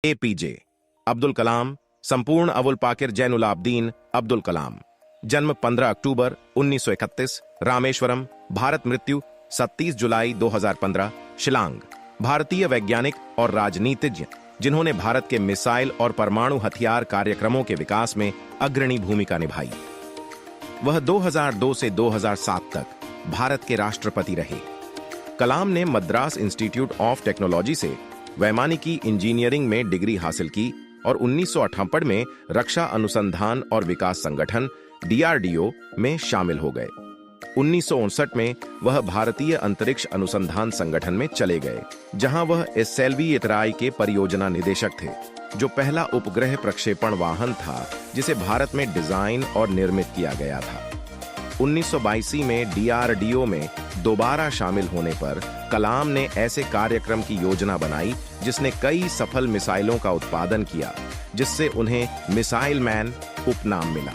APJ Abdul Kalam, संपूर्ण अबुल पाकिर जैनुल आबदीन अब्दुल कलाम। जन्म 15 अक्टूबर 1931, रामेश्वरम, भारत। मृत्यु 27 जुलाई 2015, शिलांग। भारतीय वैज्ञानिक और राजनीतिज्ञ जिन्होंने भारत के मिसाइल और परमाणु हथियार कार्यक्रमों के विकास में अग्रणी भूमिका निभाई। वह 2002 से 2007 तक भारत के राष्ट्रपति रहे। कलाम ने मद्रास इंस्टीट्यूट ऑफ टेक्नोलॉजी से वैमानिकी इंजीनियरिंग में डिग्री हासिल की और 1958 में रक्षा अनुसंधान और विकास संगठन DRDO में शामिल हो गए। 1959 में वह भारतीय अंतरिक्ष अनुसंधान संगठन में चले गए, जहां वह SLV के परियोजना निदेशक थे, जो पहला उपग्रह प्रक्षेपण वाहन था जिसे भारत में डिजाइन और निर्मित किया गया था। 1982 में DRDO में दोबारा शामिल होने पर कलाम ने ऐसे कार्यक्रम की योजना बनाई जिसने कई सफल मिसाइलों का उत्पादन किया, जिससे उन्हें मिसाइल मैन उपनाम मिला।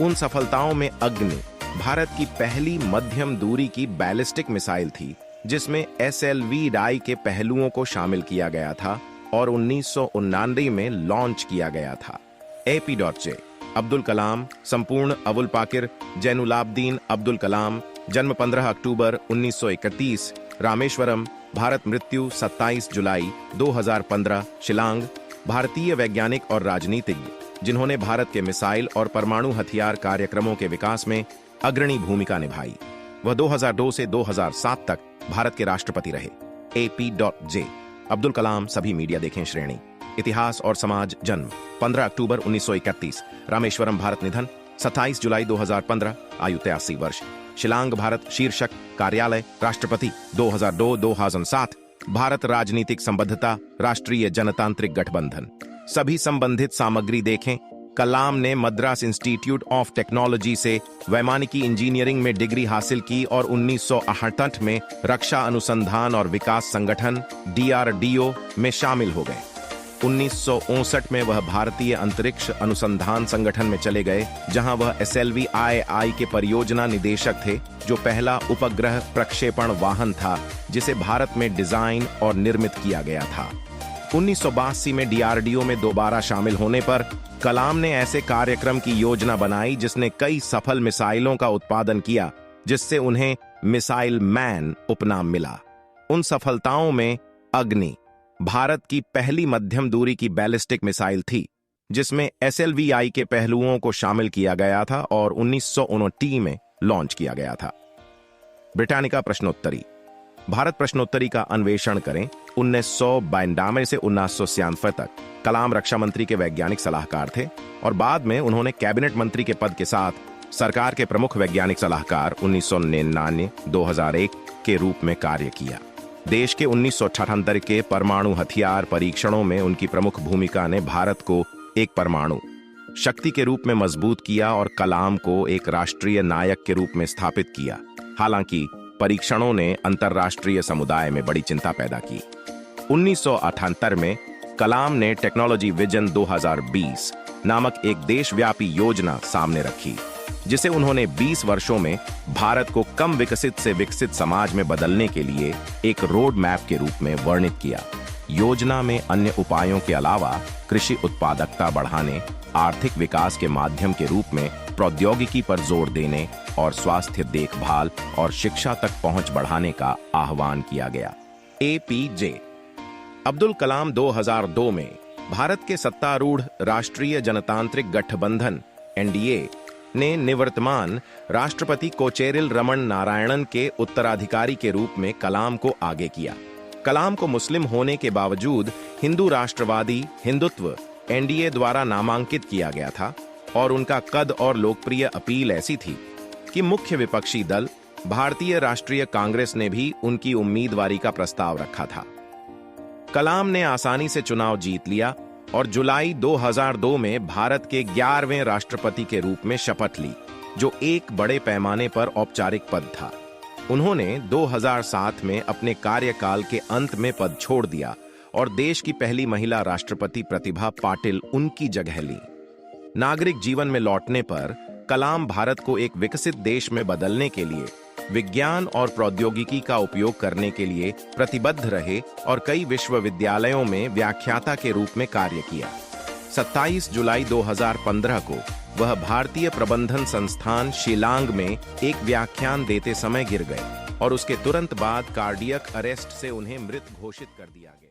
उन सफलताओं में अग्नि भारत की पहली मध्यम दूरी की बैलिस्टिक मिसाइल थी, जिसमें SLV के पहलुओं को शामिल किया गया था और 1999 में लॉन्च किया गया था। AP.J अब्दुल कलाम, संपूर्ण अबुल पाकिर जैनुल आबदीन अब्दुल कलाम। जन्म 15 अक्टूबर 1931, रामेश्वरम, भारत। मृत्यु 27 जुलाई 2015, शिलांग। भारतीय वैज्ञानिक और राजनीतिज्ञ जिन्होंने भारत के मिसाइल और परमाणु हथियार कार्यक्रमों के विकास में अग्रणी भूमिका निभाई। वह 2002 से 2007 तक भारत के राष्ट्रपति रहे। AP.J अब्दुल कलाम। सभी मीडिया देखें श्रेणी। इतिहास और समाज। जन्म 15 अक्टूबर 1931, रामेश्वरम, भारत। निधन 27 जुलाई 2015, आयु 83 वर्ष। शिलांग, भारत। शीर्षक कार्यालय राष्ट्रपति 2002-2007। भारत राजनीतिक संबद्धता राष्ट्रीय जनतांत्रिक गठबंधन। सभी संबंधित सामग्री देखें। कलाम ने मद्रास इंस्टीट्यूट ऑफ टेक्नोलॉजी से वैमानिकी इंजीनियरिंग में डिग्री हासिल की और 1968 में रक्षा अनुसंधान और विकास संगठन DRDO में शामिल हो गए। 1959 में वह भारतीय अंतरिक्ष अनुसंधान संगठन में चले गए, जहां वह SLV के परियोजना निदेशक थे, जो पहला उपग्रह प्रक्षेपण वाहन था जिसे भारत में डिजाइन और निर्मित किया गया था। 1982 में DRDO में दोबारा शामिल होने पर कलाम ने ऐसे कार्यक्रम की योजना बनाई जिसने कई सफल मिसाइलों का उत्पादन किया, जिससे उन्हें मिसाइल मैन उपनाम मिला। उन सफलताओं में अग्नि भारत की पहली मध्यम दूरी की बैलिस्टिक मिसाइल थी, जिसमें SLV के पहलुओं को शामिल किया गया था और 1929 में लॉन्च किया गया था। ब्रिटानिका प्रश्नोत्तरी। भारत प्रश्नोत्तरी का अन्वेषण करें। 1992 से 1996 तक कलाम रक्षा मंत्री के वैज्ञानिक सलाहकार थे और बाद में उन्होंने कैबिनेट मंत्री के पद के साथ सरकार के प्रमुख वैज्ञानिक सलाहकार 1999-2001 के रूप में कार्य किया। देश के 1978 के परमाणु हथियार परीक्षणों में उनकी प्रमुख भूमिका ने भारत को एक परमाणु शक्ति के रूप में मजबूत किया और कलाम को एक राष्ट्रीय नायक के रूप में स्थापित किया। हालांकि परीक्षणों ने अंतर्राष्ट्रीय समुदाय में बड़ी चिंता पैदा की। 1978 में कलाम ने टेक्नोलॉजी विजन 2020 नामक एक देशव्यापी योजना सामने रखी, जिसे उन्होंने 20 वर्षों में भारत को कम विकसित से विकसित समाज में बदलने के लिए एक रोड मैप के रूप में वर्णित किया। योजना में अन्य उपायों के अलावा कृषि उत्पादकता बढ़ाने, आर्थिक विकास के माध्यम के रूप में प्रौद्योगिकी पर जोर देने और स्वास्थ्य देखभाल और शिक्षा तक पहुंच बढ़ाने का आह्वान किया गया। APJ अब्दुल कलाम 2002 में भारत के सत्तारूढ़ राष्ट्रीय जनतांत्रिक गठबंधन NDA ने निवर्तमान राष्ट्रपति कोचेरिल रमन नारायणन के उत्तराधिकारी के रूप में कलाम को आगे किया। कलाम को मुस्लिम होने के बावजूद हिंदू राष्ट्रवादी हिंदुत्व NDA द्वारा नामांकित किया गया था और उनका कद और लोकप्रिय अपील ऐसी थी कि मुख्य विपक्षी दल भारतीय राष्ट्रीय कांग्रेस ने भी उनकी उम्मीदवारी का प्रस्ताव रखा था। कलाम ने आसानी से चुनाव जीत लिया और जुलाई 2002 में भारत के 11वें राष्ट्रपति के रूप में शपथ ली, जो एक बड़े पैमाने पर औपचारिक पद था। उन्होंने 2007 में अपने कार्यकाल के अंत में पद छोड़ दिया और देश की पहली महिला राष्ट्रपति प्रतिभा पाटिल उनकी जगह ली। नागरिक जीवन में लौटने पर कलाम भारत को एक विकसित देश में बदलने के लिए विज्ञान और प्रौद्योगिकी का उपयोग करने के लिए प्रतिबद्ध रहे और कई विश्वविद्यालयों में व्याख्याता के रूप में कार्य किया। 27 जुलाई 2015 को वह भारतीय प्रबंधन संस्थान शिलांग में एक व्याख्यान देते समय गिर गए और उसके तुरंत बाद कार्डियक अरेस्ट से उन्हें मृत घोषित कर दिया गया।